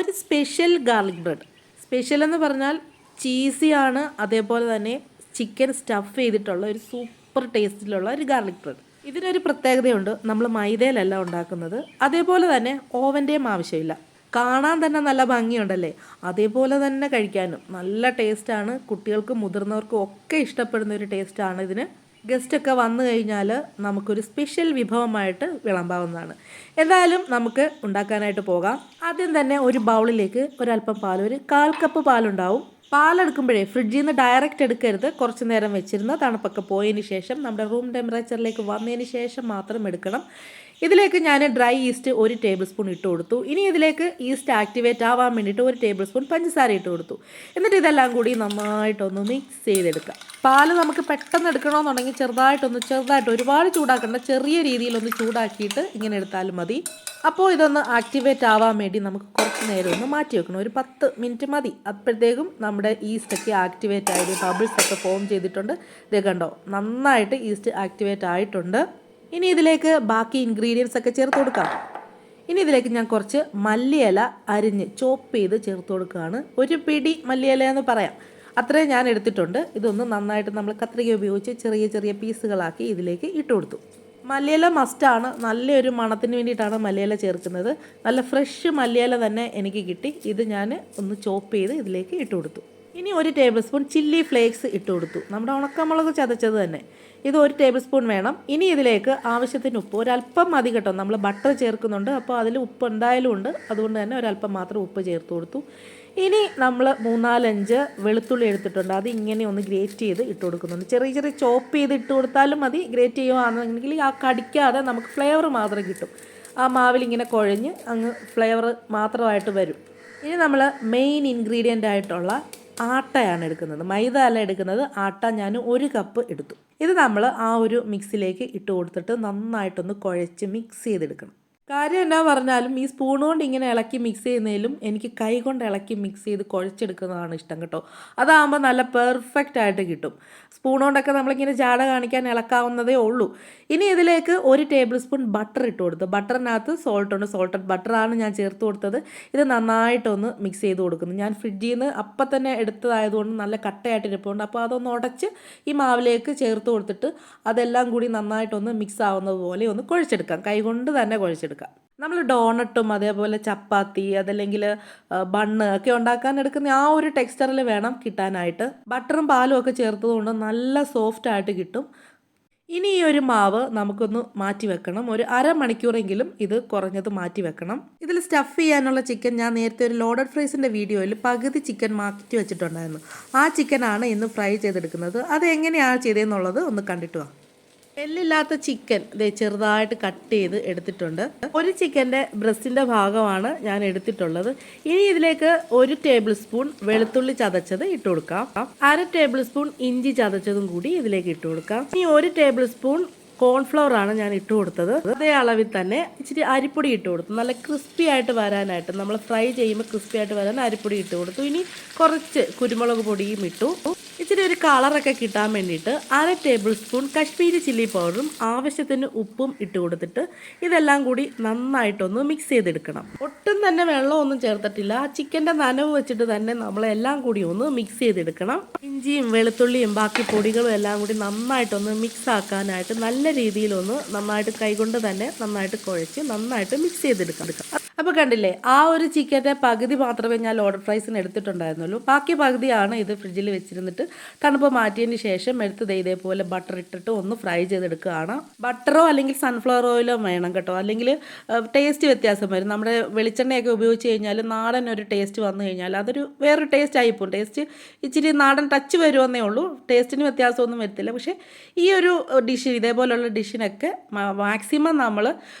ഒരു special garlic bread. Special എന്ന് പറഞ്ഞാൽ ചീസിയാണ്, അതേപോലെ തന്നെ ചിക്കൻ സ്റ്റഫ് ചെയ്തിട്ടുള്ള ഒരു സൂപ്പർ ടേസ്റ്റിലുള്ള ഒരു ഗാർലിക് ബ്രെഡ്. ഇതിനൊരു പ്രത്യേകതയുണ്ട്, നമ്മൾ മൈദയിലല്ല ഉണ്ടാക്കുന്നത്, അതേപോലെ തന്നെ ഓവൻ്റെയും ആവശ്യമില്ല. കാണാൻ തന്നെ നല്ല ഭംഗിയുണ്ടല്ലേ, അതേപോലെ തന്നെ കഴിക്കാനും നല്ല ടേസ്റ്റാണ്. കുട്ടികൾക്കും മുതിർന്നവർക്കും ഒക്കെ ഇഷ്ടപ്പെടുന്ന ഒരു ടേസ്റ്റാണ് ഇതിന്. ഗസ്റ്റൊക്കെ വന്നു കഴിഞ്ഞാൽ നമുക്കൊരു സ്പെഷ്യൽ വിഭവമായിട്ട് വിളമ്പാവുന്നതാണ്. എന്തായാലും നമുക്ക് ഉണ്ടാക്കാനായിട്ട് പോകാം. ആദ്യം തന്നെ ഒരു ബൗളിലേക്ക് ഒരല്പം പാൽ, ഒരു 1/4 കപ്പ് പാലുണ്ടാവും. പാലെടുക്കുമ്പോഴേ ഫ്രിഡ്ജിൽ നിന്ന് ഡയറക്റ്റ് എടുക്കരുത്, കുറച്ച് നേരം വെച്ചിരുന്ന് തണുപ്പൊക്കെ പോയതിന് ശേഷം നമ്മുടെ റൂം ടെമ്പറേച്ചറിലേക്ക് വന്നതിന് ശേഷം മാത്രം എടുക്കണം. ഇതിലേക്ക് ഞാൻ ഡ്രൈ ഈസ്റ്റ് 1 ടേബിൾ സ്പൂൺ ഇട്ട് കൊടുത്തു. ഇനി ഇതിലേക്ക് ഈസ്റ്റ് ആക്ടിവേറ്റ് ആവാൻ വേണ്ടിയിട്ട് 1 ടേബിൾ സ്പൂൺ പഞ്ചസാര ഇട്ട് കൊടുത്തു. എന്നിട്ട് ഇതെല്ലാം കൂടി നന്നായിട്ടൊന്ന് മിക്സ് ചെയ്തെടുക്കാം. പാല് നമുക്ക് പെട്ടെന്ന് എടുക്കണമെന്നുണ്ടെങ്കിൽ ചെറുതായിട്ട് ഒരുപാട് ചൂടാക്കേണ്ട, ചെറിയ രീതിയിലൊന്ന് ചൂടാക്കിയിട്ട് ഇങ്ങനെ എടുത്താലും മതി. അപ്പോൾ ഇതൊന്ന് ആക്ടിവേറ്റ് ആവാൻ വേണ്ടി നമുക്ക് കുറച്ച് നേരം ഒന്ന് മാറ്റി വെക്കണം, ഒരു 10 മിനിറ്റ് മതി. അപ്പോഴത്തേക്കും നമ്മുടെ ഈസ്റ്റൊക്കെ ആക്ടിവേറ്റ് ആയത്, ബബിൾസൊക്കെ ഫോം ചെയ്തിട്ടുണ്ട്. ഇത് കണ്ടോ, നന്നായിട്ട് ഈസ്റ്റ് ആക്ടിവേറ്റ് ആയിട്ടുണ്ട്. ഇനി ഇതിലേക്ക് ബാക്കി ഇൻഗ്രീഡിയൻസ് ഒക്കെ ചേർത്ത് കൊടുക്കാം. ഇനി ഇതിലേക്ക് ഞാൻ കുറച്ച് മല്ലിയില അരിഞ്ഞ് ചോപ്പ് ചെയ്ത് ചേർത്ത് കൊടുക്കുകയാണ്. ഒരു പിടി മല്ലിയില എന്ന് പറയാം, അത്രയും ഞാൻ എടുത്തിട്ടുണ്ട്. ഇതൊന്ന് നന്നായിട്ട് നമ്മൾ കത്രിക ഉപയോഗിച്ച് ചെറിയ ചെറിയ പീസുകളാക്കി ഇതിലേക്ക് ഇട്ട് കൊടുത്തു. മല്ലിയില മസ്റ്റാണ്, നല്ലൊരു മണത്തിന് വേണ്ടിയിട്ടാണ് മല്ലിയില ചേർക്കുന്നത്. നല്ല ഫ്രഷ് മല്ലിയില തന്നെ എനിക്ക് കിട്ടി. ഇത് ഞാൻ ഒന്ന് ചോപ്പ് ചെയ്ത് ഇതിലേക്ക് ഇട്ട് കൊടുത്തു. ഇനി 1 ടേബിൾ സ്പൂൺ ചില്ലി ഫ്ലേക്സ് ഇട്ട് കൊടുത്തു, നമ്മുടെ ഉണക്കമുളക് ചതച്ചത് തന്നെ. ഇത് 1 ടേബിൾ സ്പൂൺ വേണം. ഇനി ഇതിലേക്ക് ആവശ്യത്തിന് ഉപ്പ്, ഒരല്പം മതി കേട്ടോ, നമ്മൾ ബട്ടർ ചേർക്കുന്നുണ്ട്, അപ്പോൾ അതിൽ ഉപ്പ് എന്തായാലും ഉണ്ട്, അതുകൊണ്ട് തന്നെ ഒരല്പം മാത്രം ഉപ്പ് ചേർത്ത് കൊടുത്തു. ഇനി നമ്മൾ 3-4-5 വെളുത്തുള്ളി എടുത്തിട്ടുണ്ട്, അത് ഇങ്ങനെ ഒന്ന് ഗ്രേറ്റ് ചെയ്ത് ഇട്ട് കൊടുക്കുന്നുണ്ട്. ചെറിയ ചെറിയ ചോപ്പ് ചെയ്ത് ഇട്ട് കൊടുത്താലും മതി. ഗ്രേറ്റ് ചെയ്യുകയാണെന്നെങ്കിൽ ആ കടിക്കാതെ നമുക്ക് ഫ്ലേവർ മാത്രം കിട്ടും. ആ മാവിൽ ഇങ്ങനെ കുഴഞ്ഞ് അങ്ങ് ഫ്ലേവർ മാത്രമായിട്ട് വരും. ഇനി നമ്മൾ മെയിൻ ഇൻഗ്രീഡിയൻ്റ് ആയിട്ടുള്ള ആട്ടയാണ് എടുക്കുന്നത്, മൈദ അല്ല എടുക്കുന്നത്, ആട്ട ഞാൻ 1 കപ്പ് എടുത്തു. ഇത് നമ്മൾ ആ ഒരു മിക്സിലേക്ക് ഇട്ട് കൊടുത്തിട്ട് നന്നായിട്ടൊന്ന് കുഴച്ച് മിക്സ് ചെയ്തെടുക്കണം. കാര്യം എന്നാ പറഞ്ഞാലും ഈ സ്പൂൺ കൊണ്ട് ഇങ്ങനെ ഇളക്കി മിക്സ് ചെയ്യുന്നതിലും എനിക്ക് കൈ കൊണ്ട് ഇളക്കി മിക്സ് ചെയ്ത് കുഴച്ചെടുക്കുന്നതാണ് ഇഷ്ടം കേട്ടോ. അതാകുമ്പോൾ നല്ല പെർഫെക്റ്റ് ആയിട്ട് കിട്ടും. സ്പൂൺ കൊണ്ടൊക്കെ നമ്മളിങ്ങനെ ജാട കാണിക്കാൻ ഇളക്കാവുന്നതേ ഉള്ളൂ. ഇനി ഇതിലേക്ക് 1 ടേബിൾ സ്പൂൺ ബട്ടർ ഇട്ട് കൊടുത്തു. ബട്ടറിനകത്ത് സോൾട്ടുണ്ട്, സോൾട്ടഡ് ബട്ടറാണ് ഞാൻ ചേർത്ത് കൊടുത്തത്. ഇത് നന്നായിട്ടൊന്ന് മിക്സ് ചെയ്ത് കൊടുക്കുന്നു. ഞാൻ ഫ്രിഡ്ജിൽ നിന്ന് അപ്പം തന്നെ എടുത്തതായതുകൊണ്ട് നല്ല കട്ടയായിട്ട് ഇരിപ്പുണ്ട്. അപ്പോൾ അതൊന്ന് ഉടച്ച് ഈ മാവിലേക്ക് ചേർത്ത് കൊടുത്തിട്ട് അതെല്ലാം കൂടി നന്നായിട്ടൊന്ന് മിക്സ് ആവുന്നത് പോലെ ഒന്ന് കുഴച്ചെടുക്കാം, കൈ കൊണ്ട് തന്നെ കുഴച്ചെടുക്കാം. നമ്മൾ ഡോണട്ടും അതേപോലെ ചപ്പാത്തി അതല്ലെങ്കിൽ ബണ്ണ് ഒക്കെ ഉണ്ടാക്കാൻ എടുക്കുന്ന ആ ഒരു ടെക്സ്ചറിൽ വേണം കിട്ടാനായിട്ട്. ബട്ടറും പാലും ഒക്കെ ചേർത്തതുകൊണ്ട് നല്ല സോഫ്റ്റ് ആയിട്ട് കിട്ടും. ഇനി ഈ ഒരു മാവ് നമുക്കൊന്ന് മാറ്റി വെക്കണം, ഒരു അരമണിക്കൂറെങ്കിലും ഇത് കുറഞ്ഞത് മാറ്റി വെക്കണം. ഇതിൽ സ്റ്റഫ് ചെയ്യാനുള്ള ചിക്കൻ ഞാൻ നേരത്തെ ഒരു ലോഡഡ് ഫ്രൈസിൻ്റെ വീഡിയോയിൽ പകുതി ചിക്കൻ മാറ്റി വെച്ചിട്ടുണ്ടായിരുന്നു. ആ ചിക്കനാണ് ഇന്ന് ഫ്രൈ ചെയ്തെടുക്കുന്നത്. അത് എങ്ങനെയാണ് ചെയ്തതെന്നുള്ളത് ഒന്ന് കണ്ടിട്ട് വാ. എല്ലില്ലാത്ത ചിക്കൻ ചെറുതായിട്ട് കട്ട് ചെയ്ത് എടുത്തിട്ടുണ്ട്. ഒരു ചിക്കൻ്റെ ബ്രസ്റ്റിൻ്റെ ഭാഗമാണ് ഞാൻ എടുത്തിട്ടുള്ളത്. ഇനി ഇതിലേക്ക് 1 ടേബിൾ സ്പൂൺ വെളുത്തുള്ളി ചതച്ചത് ഇട്ട് കൊടുക്കാം. 1/2 ടേബിൾ സ്പൂൺ ഇഞ്ചി ചതച്ചതും കൂടി ഇതിലേക്ക് ഇട്ട് കൊടുക്കാം. ഇനി 1 ടേബിൾ സ്പൂൺ കോൺഫ്ലവർ ആണ് ഞാൻ ഇട്ട് കൊടുത്തത്. അതേ അളവിൽ തന്നെ ഇച്ചിരി അരിപ്പൊടി ഇട്ട് കൊടുത്തു, നല്ല ക്രിസ്പി ആയിട്ട് വരാനായിട്ട്. നമ്മൾ ഫ്രൈ ചെയ്യുമ്പോൾ ക്രിസ്പി ആയിട്ട് വരാൻ അരിപ്പൊടി ഇട്ട് കൊടുത്തു. ഇനി കുറച്ച് കുരുമുളക് പൊടിയും ഇട്ടു. ഇച്ചിരി ഒരു കളറൊക്കെ കിട്ടാൻ വേണ്ടിയിട്ട് 1/2 ടേബിൾ സ്പൂൺ കശ്മീരി ചില്ലി പൗഡറും ആവശ്യത്തിന് ഉപ്പും ഇട്ട് കൊടുത്തിട്ട് ഇതെല്ലാം കൂടി നന്നായിട്ടൊന്ന് മിക്സ് ചെയ്തെടുക്കണം. ഒട്ടും തന്നെ വെള്ളമൊന്നും ചേർത്തിട്ടില്ല, ആ ചിക്കൻ്റെ നനവ് വെച്ചിട്ട് തന്നെ നമ്മളെല്ലാം കൂടി ഒന്ന് മിക്സ് ചെയ്തെടുക്കണം. ഇഞ്ചിയും വെളുത്തുള്ളിയും ബാക്കി പൊടികളും എല്ലാം കൂടി നന്നായിട്ടൊന്ന് മിക്സ് ആക്കാനായിട്ട് നല്ല രീതിയിലൊന്ന് നന്നായിട്ട് കൈകൊണ്ട് തന്നെ നന്നായിട്ട് കുഴച്ച് നന്നായിട്ട് മിക്സ് ചെയ്തെടുക്കാം. അപ്പോൾ കണ്ടില്ലേ, ആ ഒരു ചിക്കൻ്റെ പകുതി മാത്രമേ ഞാൻ ലോഡഡ് ഫ്രൈസിന് എടുത്തിട്ടുണ്ടായിരുന്നുള്ളൂ. ബാക്കി പകുതിയാണ് ഇത് ഫ്രിഡ്ജിൽ വെച്ചിരുന്നിട്ട് തണുപ്പ് മാറ്റിയതിന് ശേഷം എടുത്ത് ഇതേപോലെ ബട്ടർ ഇട്ടിട്ട് ഒന്ന് ഫ്രൈ ചെയ്തെടുക്കുകയാണ്. ബട്ടറോ അല്ലെങ്കിൽ സൺഫ്ലവർ ഓയിലോ വേണം കേട്ടോ, അല്ലെങ്കിൽ ടേസ്റ്റ് വ്യത്യാസം വരും. നമ്മുടെ വെളിച്ചെണ്ണയൊക്കെ ഉപയോഗിച്ച് കഴിഞ്ഞാൽ നാടൻ ഒരു ടേസ്റ്റ് വന്നു കഴിഞ്ഞാൽ അതൊരു വേറൊരു ടേസ്റ്റ് ആയിപ്പോവും. ടേസ്റ്റ് ഇച്ചിരി നാടൻ ടച്ച് വരുമെന്നേ ഉള്ളൂ, ടേസ്റ്റിന് വ്യത്യാസമൊന്നും വരത്തില്ല. പക്ഷേ ഈ ഒരു ഡിഷ്, ഇതേപോലുള്ള ഡിഷിനൊക്കെ മാക്സിമം നമ്മൾ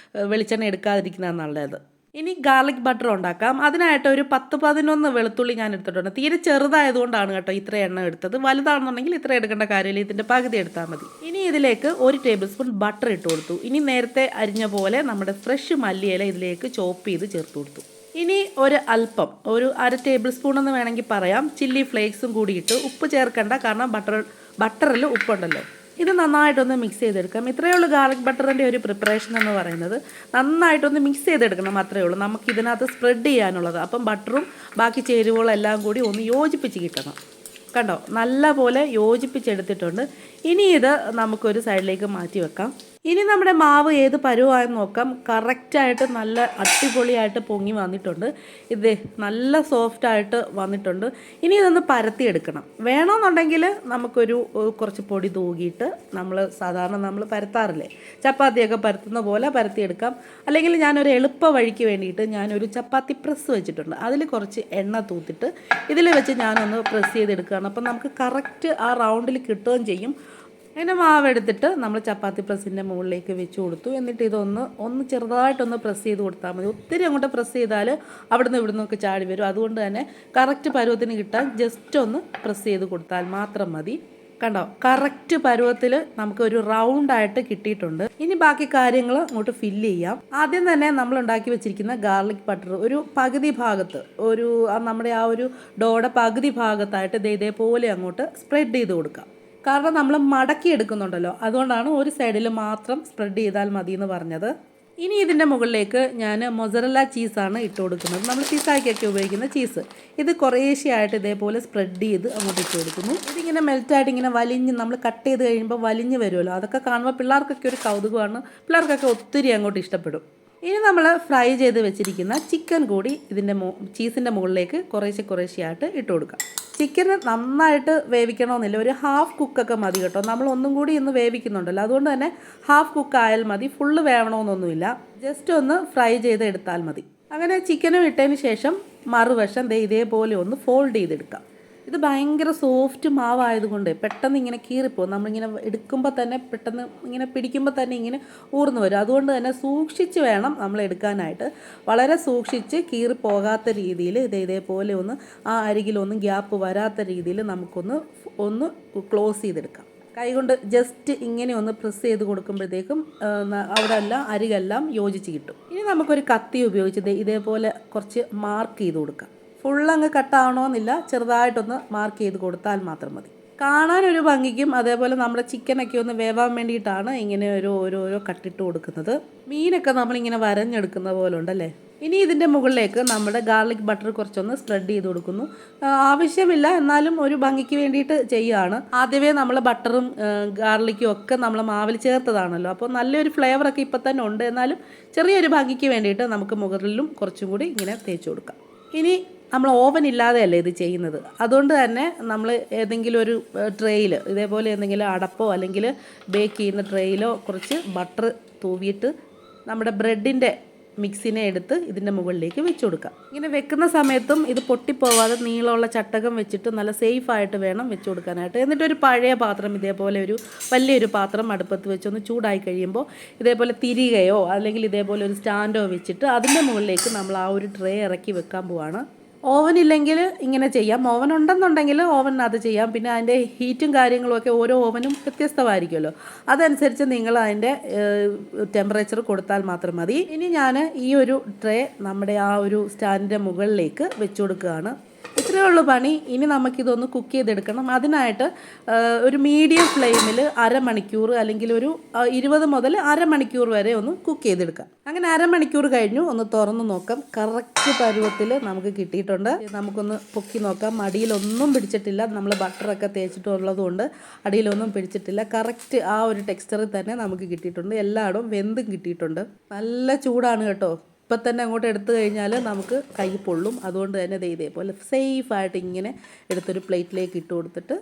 വെളിച്ചെണ്ണ എടുക്കാതിരിക്കുന്നതാണ് നല്ലത്. ഇനി ഗാർലിക് ബട്ടർ ഉണ്ടാക്കാം. അതിനായിട്ട് ഒരു 10-11 വെളുത്തുള്ളി ഞാൻ എടുത്തിട്ടുണ്ട്. തീരെ ചെറുതായതുകൊണ്ടാണ് കേട്ടോ ഇത്ര എണ്ണ എടുത്തത്. വലുതാണെന്നുണ്ടെങ്കിൽ ഇത്ര എടുക്കേണ്ട കാര്യമില്ല, ഇതിൻ്റെ പകുതി എടുത്താൽ മതി. ഇനി ഇതിലേക്ക് 1 ടേബിൾ സ്പൂൺ ബട്ടർ ഇട്ട് കൊടുത്തു. ഇനി നേരത്തെ അരിഞ്ഞ പോലെ നമ്മുടെ ഫ്രഷ് മല്ലിയില ഇതിലേക്ക് ചോപ്പ് ചെയ്ത് ചേർത്ത് കൊടുത്തു. ഇനി ഒരു 1/2 ടേബിൾ സ്പൂൺ എന്ന് വേണമെങ്കിൽ പറയാം ചില്ലി ഫ്ലേക്സും കൂടി ഇട്ട്. ഉപ്പ് ചേർക്കണ്ട, കാരണം ബട്ടറിൽ ഉപ്പുണ്ടല്ലോ. ഇത് നന്നായിട്ടൊന്ന് മിക്സ് ചെയ്തെടുക്കാം. ഇത്രയേ ഉള്ളൂ ഗാർലിക് ബട്ടറിൻ്റെ ഒരു പ്രിപ്പറേഷൻ എന്ന് പറയുന്നത്. നന്നായിട്ടൊന്ന് മിക്സ് ചെയ്തെടുക്കണം, അത്രയേ ഉള്ളൂ. നമുക്ക് ഇതിനകത്ത് സ്പ്രെഡ് ചെയ്യാനുള്ളത്. അപ്പം ബട്ടറും ബാക്കി ചേരുവകളും എല്ലാം കൂടി ഒന്ന് യോജിപ്പിച്ച് കിട്ടണം. കണ്ടോ, നല്ല പോലെ യോജിപ്പിച്ചെടുത്തിട്ടുണ്ട്. ഇനി ഇത് നമുക്കൊരു സൈഡിലേക്ക് മാറ്റി വെക്കാം. ഇനി നമ്മുടെ മാവ് ഏത് പരുവായെന്ന് നോക്കാം. കറക്റ്റായിട്ട് നല്ല അടിപൊളിയായിട്ട് പൊങ്ങി വന്നിട്ടുണ്ട്. ഇത് നല്ല സോഫ്റ്റായിട്ട് വന്നിട്ടുണ്ട്. ഇനി ഇതൊന്ന് പരത്തിയെടുക്കണം. വേണമെന്നുണ്ടെങ്കിൽ നമുക്കൊരു കുറച്ച് പൊടി തൂകിയിട്ട് സാധാരണ നമ്മൾ പരത്താറില്ലേ, ചപ്പാത്തിയൊക്കെ പരത്തുന്ന പോലെ പരത്തിയെടുക്കാം. അല്ലെങ്കിൽ ഞാനൊരു എളുപ്പ വഴിക്ക് വേണ്ടിയിട്ട് ഞാനൊരു ചപ്പാത്തി പ്രസ് വെച്ചിട്ടുണ്ട്. അതിൽ കുറച്ച് എണ്ണ തൂത്തിട്ട് ഇതിൽ വെച്ച് ഞാനൊന്ന് പ്രസ് ചെയ്തെടുക്കുകയാണ്. അപ്പം നമുക്ക് കറക്റ്റ് ആ റൗണ്ടിൽ കിട്ടുകയും ചെയ്യും. അതിൻ്റെ മാവെടുത്തിട്ട് നമ്മൾ ചപ്പാത്തി പ്രസ്സിൻ്റെ മുകളിലേക്ക് വെച്ച് കൊടുത്തു. എന്നിട്ട് ഒന്ന് ചെറുതായിട്ടൊന്ന് പ്രസ് ചെയ്ത് കൊടുത്താൽ മതി. ഒത്തിരി അങ്ങോട്ട് പ്രസ് ചെയ്താൽ അവിടുന്ന് ഇവിടുന്നൊക്കെ ചാടി വരും. അതുകൊണ്ട് തന്നെ കറക്റ്റ് പരുവത്തിന് കിട്ടാൻ ജസ്റ്റ് ഒന്ന് പ്രസ് ചെയ്ത് കൊടുത്താൽ മാത്രം മതി. കണ്ടോ, കറക്റ്റ് പരുവത്തിൽ നമുക്കൊരു റൗണ്ടായിട്ട് കിട്ടിയിട്ടുണ്ട്. ഇനി ബാക്കി കാര്യങ്ങൾ അങ്ങോട്ട് ഫില്ല് ചെയ്യാം. ആദ്യം തന്നെ നമ്മൾ ഉണ്ടാക്കി വെച്ചിരിക്കുന്ന ഗാർലിക് ബട്ടർ ഒരു പകുതി ഭാഗത്ത്, നമ്മുടെ ആ ഒരു ഡോയുടെ പകുതി ഭാഗത്തായിട്ട് ഇതേപോലെ അങ്ങോട്ട് സ്പ്രെഡ് ചെയ്ത് കൊടുക്കാം. കാരണം നമ്മൾ മടക്കി എടുക്കുന്നുണ്ടല്ലോ, അതുകൊണ്ടാണ് ഒരു സൈഡിൽ മാത്രം സ്പ്രെഡ് ചെയ്താൽ മതി എന്ന് പറഞ്ഞത്. ഇനി ഇതിൻ്റെ മുകളിലേക്ക് ഞാൻ മൊസറല്ല ചീസാണ് ഇട്ട് കൊടുക്കുന്നത്. നമ്മൾ പിസ്സയ്ക്കൊക്കെ ഉപയോഗിക്കുന്ന ചീസ്. ഇത് കുറേശ്ശെയായിട്ട് ഇതേപോലെ സ്പ്രെഡ് ചെയ്ത് അങ്ങോട്ട് ഇട്ട് കൊടുക്കുന്നു. ഇതിങ്ങനെ മെൽറ്റായിട്ട് ഇങ്ങനെ വലിഞ്ഞ് നമ്മൾ കട്ട് ചെയ്ത് കഴിയുമ്പോൾ വലിഞ്ഞ് വരുമല്ലോ. അതൊക്കെ കാണുമ്പോൾ പിള്ളേർക്കൊക്കെ ഒരു കൗതുകമാണ്. പിള്ളേർക്കൊക്കെ ഒത്തിരി അങ്ങോട്ട് ഇഷ്ടപ്പെടും. ഇനി നമ്മൾ ഫ്രൈ ചെയ്ത് വെച്ചിരിക്കുന്ന ചിക്കൻ കൂടി ഇതിൻ്റെ ചീസിൻ്റെ മുകളിലേക്ക് കുറേശ്ശെയായിട്ട് ഇട്ട് കൊടുക്കാം. ചിക്കൻ നന്നായിട്ട് വേവിക്കണമെന്നില്ല, ഒരു ഹാഫ് കുക്കൊക്കെ മതി കേട്ടോ. നമ്മൾ ഒന്നും കൂടി ഇന്ന് വേവിക്കുന്നുണ്ടല്ലോ, അതുകൊണ്ട് തന്നെ ഹാഫ് കുക്ക് ആയാൽ മതി. ഫുള്ള് വേവണമെന്നൊന്നുമില്ല, ജസ്റ്റ് ഒന്ന് ഫ്രൈ ചെയ്ത് എടുത്താൽ മതി. അങ്ങനെ ചിക്കനും ഇട്ടതിന് ശേഷം മറുവശം ഇതേപോലെ ഒന്ന് ഫോൾഡ് ചെയ്തെടുക്കാം. ഇത് ഭയങ്കര സോഫ്റ്റ് മാവായതുകൊണ്ട് പെട്ടെന്ന് ഇങ്ങനെ കീറിപ്പോകും. നമ്മളിങ്ങനെ എടുക്കുമ്പോൾ തന്നെ പെട്ടെന്ന് ഇങ്ങനെ പിടിക്കുമ്പോൾ തന്നെ ഇങ്ങനെ ഊർന്നു വരും. അതുകൊണ്ട് തന്നെ സൂക്ഷിച്ച് വേണം നമ്മൾ എടുക്കാനായിട്ട്. വളരെ സൂക്ഷിച്ച് കീറിപ്പോകാത്ത രീതിയിൽ ഇതേപോലെ ഒന്ന് ആ അരികിലൊന്നും ഗ്യാപ്പ് വരാത്ത രീതിയിൽ നമുക്കൊന്ന് ക്ലോസ് ചെയ്തെടുക്കാം. കൈകൊണ്ട് ജസ്റ്റ് ഇങ്ങനെ ഒന്ന് പ്രസ് ചെയ്ത് കൊടുക്കുമ്പോഴത്തേക്കും അവിടെ എല്ലാം അരികെല്ലാം യോജിച്ച് കിട്ടും. ഇനി നമുക്കൊരു കത്തി ഉപയോഗിച്ച് ഇതേപോലെ കുറച്ച് മാർക്ക് ചെയ്ത് കൊടുക്കാം. ഫുള്ളങ്ങ് കട്ടാവണമെന്നില്ല, ചെറുതായിട്ടൊന്ന് മാർക്ക് ചെയ്ത് കൊടുത്താൽ മാത്രം മതി. കാണാനൊരു ഭംഗിക്കും അതേപോലെ നമ്മുടെ ചിക്കനൊക്കെ ഒന്ന് വേവാൻ വേണ്ടിയിട്ടാണ് ഇങ്ങനെ ഓരോ കട്ടിട്ട് കൊടുക്കുന്നത്. മീനൊക്കെ നമ്മളിങ്ങനെ വരഞ്ഞെടുക്കുന്ന പോലെ ഉണ്ടല്ലേ. ഇനി ഇതിൻ്റെ മുകളിലേക്ക് നമ്മുടെ ഗാർലിക് ബട്ടർ കുറച്ചൊന്ന് സ്പ്രെഡ് ചെയ്ത് കൊടുക്കുന്നു. ആവശ്യമില്ല, എന്നാലും ഒരു ഭംഗിക്ക് വേണ്ടിയിട്ട് ചെയ്യുകയാണ്. ആദ്യമേ നമ്മൾ ബട്ടറും ഗാർലിക്കും ഒക്കെ നമ്മൾ മാവിൽ ചേർത്തതാണല്ലോ, അപ്പോൾ നല്ലൊരു ഫ്ലേവറൊക്കെ ഇപ്പം തന്നെ ഉണ്ട്. എന്നാലും ചെറിയൊരു ഭംഗിക്ക് വേണ്ടിയിട്ട് നമുക്ക് മുകളിലും കുറച്ചും കൂടി ഇങ്ങനെ തേച്ച് കൊടുക്കാം. ഇനി നമ്മൾ ഓവൻ ഇല്ലാതെയല്ലേ ഇത് ചെയ്യുന്നത്, അതുകൊണ്ട് തന്നെ നമ്മൾ ഏതെങ്കിലും ഒരു ട്രേയിൽ ഇതേപോലെ എന്തെങ്കിലും അടപ്പോ അല്ലെങ്കിൽ ബേക്ക് ചെയ്യുന്ന ട്രേയിലോ കുറച്ച് ബട്ടർ തൂവിയിട്ട് നമ്മുടെ ബ്രെഡിൻ്റെ മിക്സിനെ എടുത്ത് ഇതിൻ്റെ മുകളിലേക്ക് വെച്ച് കൊടുക്കാം. ഇങ്ങനെ വെക്കുന്ന സമയത്തും ഇത് പൊട്ടിപ്പോവാതെ നീളമുള്ള ചട്ടകം വെച്ചിട്ട് നല്ല സേഫായിട്ട് വേണം വെച്ച് കൊടുക്കാനായിട്ട്. എന്നിട്ടൊരു പഴയ പാത്രം, ഇതേപോലെ ഒരു വലിയൊരു പാത്രം അടുപ്പത്ത് വെച്ചൊന്ന് ചൂടായി കഴിയുമ്പോൾ ഇതേപോലെ തിരികെയോ അല്ലെങ്കിൽ ഇതേപോലെ ഒരു സ്റ്റാൻഡോ വെച്ചിട്ട് അതിൻ്റെ മുകളിലേക്ക് നമ്മൾ ആ ഒരു ട്രേ ഇറക്കി വെക്കാൻ പോവാണ്. ഓവൻ ഇല്ലെങ്കിൽ ഇങ്ങനെ ചെയ്യാം, ഓവൻ ഉണ്ടെന്നുണ്ടെങ്കിൽ ഓവനകത്ത് ചെയ്യാം. പിന്നെ അതിൻ്റെ ഹീറ്റും കാര്യങ്ങളുമൊക്കെ ഓരോ ഓവനും വ്യത്യസ്തമായിരിക്കുമല്ലോ, അതനുസരിച്ച് നിങ്ങൾ അതിൻ്റെ ടെമ്പറേച്ചർ കൊടുത്താൽ മാത്രം മതി. ഇനി ഞാൻ ഈ ഒരു ട്രേ നമ്മുടെ ആ ഒരു സ്റ്റാൻഡിൻ്റെ മുകളിലേക്ക് വെച്ച് കൊടുക്കുകയാണ്. ഇത്രയേ ഉള്ളൂ പണി. ഇനി നമുക്കിതൊന്ന് കുക്ക് ചെയ്തെടുക്കണം. അതിനായിട്ട് ഒരു മീഡിയം ഫ്ലെയിമിൽ അരമണിക്കൂർ അല്ലെങ്കിൽ ഒരു 20 മുതൽ അരമണിക്കൂർ വരെ ഒന്ന് കുക്ക് ചെയ്തെടുക്കാം. അങ്ങനെ അരമണിക്കൂർ കഴിഞ്ഞു, ഒന്ന് തുറന്ന് നോക്കാം. കറക്റ്റ് പരുവത്തിൽ നമുക്ക് കിട്ടിയിട്ടുണ്ട്. നമുക്കൊന്ന് പൊക്കി നോക്കാം. അടിയിലൊന്നും പിടിച്ചിട്ടില്ല, നമ്മൾ ബട്ടറൊക്കെ തേച്ചിട്ടുള്ളത് കൊണ്ട് അടിയിലൊന്നും പിടിച്ചിട്ടില്ല. കറക്റ്റ് ആ ഒരു ടെക്സ്ചറിൽ തന്നെ നമുക്ക് കിട്ടിയിട്ടുണ്ട്. എല്ലായിടും വെന്തും കിട്ടിയിട്ടുണ്ട്. നല്ല ചൂടാണ് കേട്ടോ. ഇപ്പം തന്നെ അങ്ങോട്ട് എടുത്തു കഴിഞ്ഞാൽ നമുക്ക് കൈ പൊള്ളും. അതുകൊണ്ട് തന്നെ ഇതേപോലെ സേഫായിട്ട് ഇങ്ങനെ എടുത്തൊരു പ്ലേറ്റിലേക്ക് ഇട്ട് കൊടുത്തിട്ട്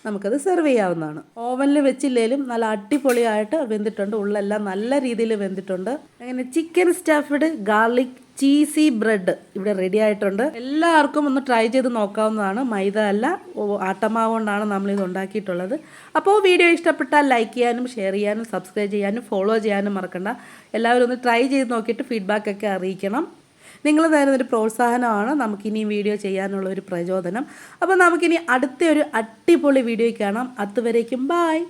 നമുക്കത് സെർവ് ചെയ്യാവുന്നതാണ്. ഓവനിൽ വെച്ചില്ലേലും നല്ല അടിപൊളിയായിട്ട് വെന്തിട്ടുണ്ട്. ഉള്ളെല്ലാം നല്ല രീതിയിൽ വെന്തിട്ടുണ്ട്. അങ്ങനെ chicken stuffed garlic cheesy bread ഇവിടെ റെഡി ആയിട്ടുണ്ട്. എല്ലാവർക്കും ഒന്ന് ട്രൈ ചെയ്ത് നോക്കാവുന്നതാണ്. മൈദ അല്ല, ആട്ടമാവ് കൊണ്ടാണ് നമ്മളിത് ഉണ്ടാക്കിയിട്ടുള്ളത്. അപ്പോൾ വീഡിയോ ഇഷ്ടപ്പെട്ടാൽ ലൈക്ക് ചെയ്യാനും ഷെയർ ചെയ്യാനും സബ്സ്ക്രൈബ് ചെയ്യാനും ഫോളോ ചെയ്യാനും മറക്കണ്ട. എല്ലാവരും ഒന്ന് ട്രൈ ചെയ്ത് നോക്കിയിട്ട് ഫീഡ്ബാക്കൊക്കെ അറിയിക്കണം. നിങ്ങൾ തരുന്നൊരു പ്രോത്സാഹനമാണ് നമുക്കിനി വീഡിയോ ചെയ്യാനുള്ള ഒരു പ്രചോദനം. അപ്പോൾ നമുക്കിനി അടുത്ത ഒരു അടിപൊളി വീഡിയോ കാണാം. അതുവരേക്കും ബായ്.